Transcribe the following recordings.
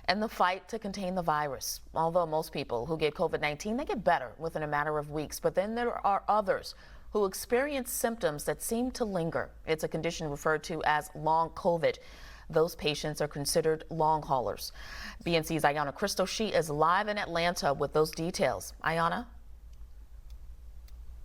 in the fight to contain the virus. Although most people who get COVID-19, they get better within a matter of weeks, but then there are others who experience symptoms that seem to linger. It's a condition referred to as long COVID. Those patients are considered long haulers. BNC's Ayanna Crystal, she is live in Atlanta with those details. Ayanna?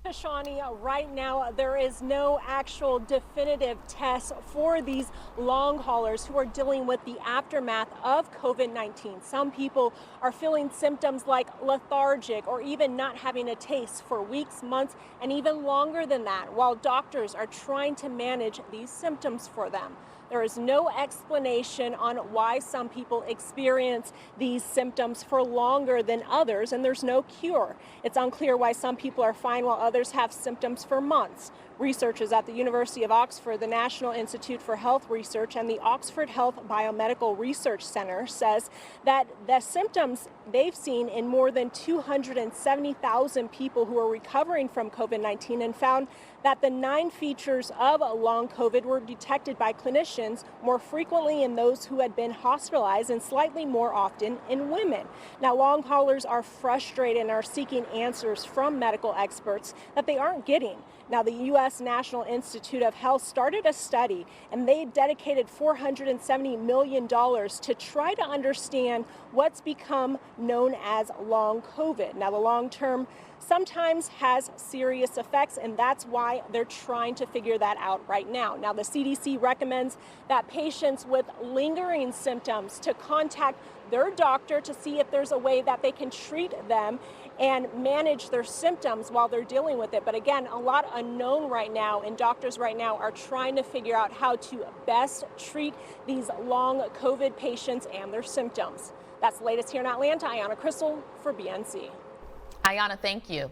Tashanea, right now there is no actual definitive test for these long haulers who are dealing with the aftermath of COVID-19. Some people are feeling symptoms like lethargic or even not having a taste for weeks, months, and even longer than that, while doctors are trying to manage these symptoms for them. There is no explanation on why some people experience these symptoms for longer than others, and there's no cure. It's unclear why some people are fine while others have symptoms for months. Researchers at the University of Oxford, the National Institute for Health Research, and the Oxford Health Biomedical Research Center says that the symptoms they've seen in more than 270,000 people who are recovering from COVID-19 and found that the 9 features of long COVID were detected by clinicians more frequently in those who had been hospitalized and slightly more often in women. Now, long haulers are frustrated and are seeking answers from medical experts that they aren't getting. Now, the U.S. National Institute of Health started a study, and they dedicated $470 million to try to understand what's become known as long COVID. Now, the long term sometimes has serious effects, and that's why they're trying to figure that out right now. Now, the CDC recommends that patients with lingering symptoms to contact their doctor to see if there's a way that they can treat them and manage their symptoms while they're dealing with it. But again, a lot unknown right now, and doctors right now are trying to figure out how to best treat these long COVID patients and their symptoms. That's the latest here in Atlanta. Ayanna Crystal for BNC. Ayanna, thank you.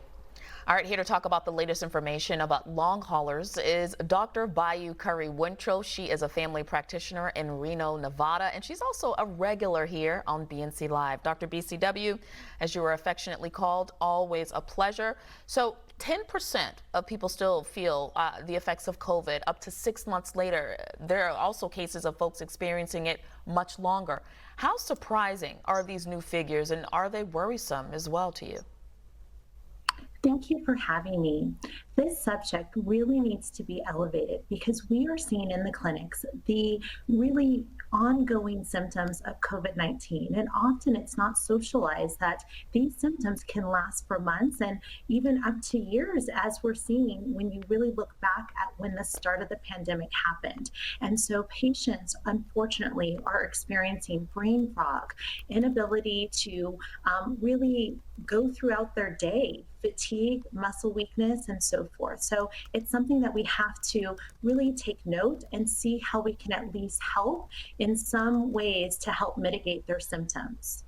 All right, here to talk about the latest information about long haulers is Dr. Bayo Curry-Winchell. She is a family practitioner in Reno, Nevada, and she's also a regular here on BNC Live. Dr. BCW, as you were affectionately called, always a pleasure. So 10% of people still feel the effects of COVID up to 6 months later. There are also cases of folks experiencing it much longer. How surprising are these new figures, and are they worrisome as well to you? Thank you for having me. This subject really needs to be elevated because we are seeing in the clinics the really ongoing symptoms of COVID-19. And often it's not socialized that these symptoms can last for months and even up to years, as we're seeing when you really look back at when the start of the pandemic happened. And so patients, unfortunately, are experiencing brain fog, inability to really go throughout their day, fatigue, muscle weakness, and so forth. So it's something that we have to really take note and see how we can at least help in some ways to help mitigate their symptoms.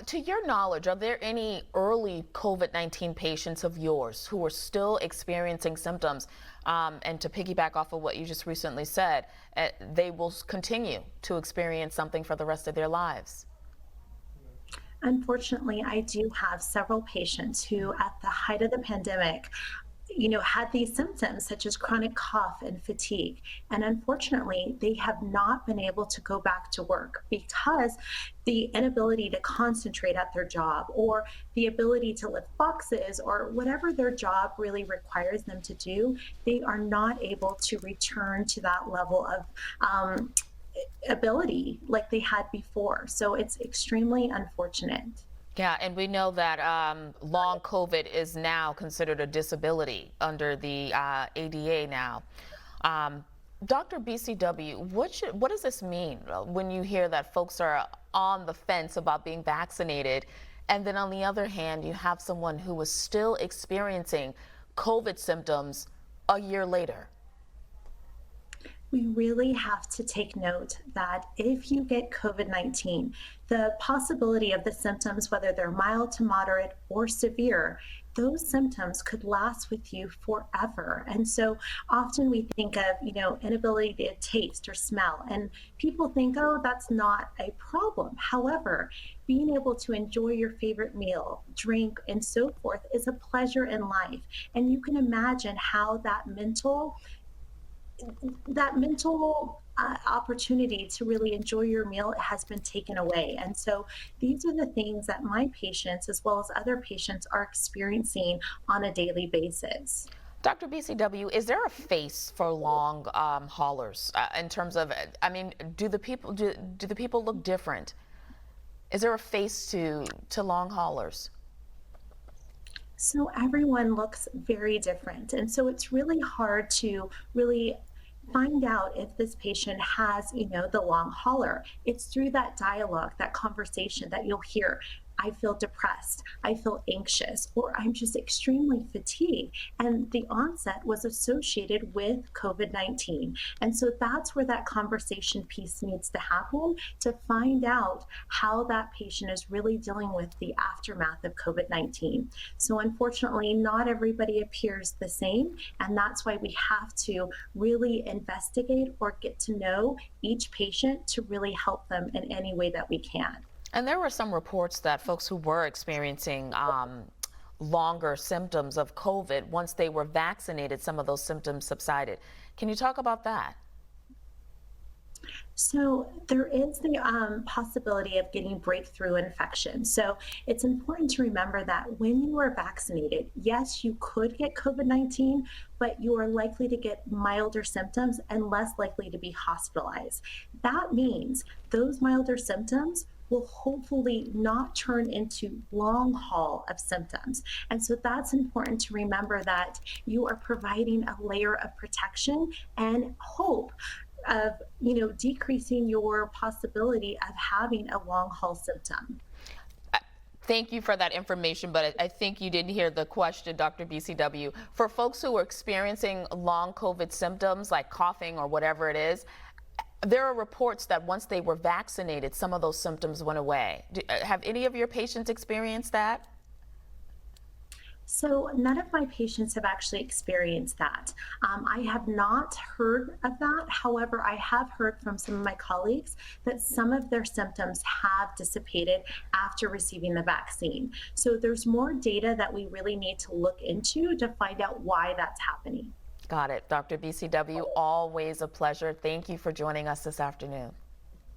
To your knowledge, are there any early COVID-19 patients of yours who are still experiencing symptoms? And to piggyback off of what you just recently said, they will continue to experience something for the rest of their lives. Unfortunately, I do have several patients who, at the height of the pandemic, had these symptoms such as chronic cough and fatigue. And unfortunately, they have not been able to go back to work because the inability to concentrate at their job or the ability to lift boxes or whatever their job really requires them to do, they are not able to return to that level of ability like they had before. So it's extremely unfortunate. Yeah, and we know that long COVID is now considered a disability under the ADA now. Dr. BCW, what does this mean when you hear that folks are on the fence about being vaccinated, and then on the other hand, you have someone who is still experiencing COVID symptoms a year later? We really have to take note that if you get COVID-19, the possibility of the symptoms, whether they're mild to moderate or severe, those symptoms could last with you forever. And so often we think of, inability to taste or smell, and people think, oh, that's not a problem. However, being able to enjoy your favorite meal, drink, and so forth is a pleasure in life. And you can imagine how that mental opportunity to really enjoy your meal has been taken away. And so these are the things that my patients, as well as other patients, are experiencing on a daily basis. Dr. BCW, is there a face for long haulers in terms of, I mean, do the people look different? Is there a face to long haulers? So everyone looks very different. And so it's really hard to really find out if this patient has, the long hauler. It's through that dialogue, that conversation that you'll hear. I feel depressed, I feel anxious, or I'm just extremely fatigued. And the onset was associated with COVID-19. And so that's where that conversation piece needs to happen to find out how that patient is really dealing with the aftermath of COVID-19. So unfortunately, not everybody appears the same. And that's why we have to really investigate or get to know each patient to really help them in any way that we can. And there were some reports that folks who were experiencing longer symptoms of COVID, once they were vaccinated, some of those symptoms subsided. Can you talk about that? So there is the possibility of getting breakthrough infection. So it's important to remember that when you are vaccinated, yes, you could get COVID-19, but you are likely to get milder symptoms and less likely to be hospitalized. That means those milder symptoms will hopefully not turn into long haul of symptoms. And so that's important to remember, that you are providing a layer of protection and hope of, decreasing your possibility of having a long haul symptom. Thank you for that information, but I think you didn't hear the question, Dr. BCW. For folks who are experiencing long COVID symptoms like coughing or whatever it is, there are reports that once they were vaccinated, some of those symptoms went away. Have any of your patients experienced that? So none of my patients have actually experienced that. I have not heard of that. However, I have heard from some of my colleagues that some of their symptoms have dissipated after receiving the vaccine. So there's more data that we really need to look into to find out why that's happening. Got it. Dr. BCW, always a pleasure. Thank you for joining us this afternoon.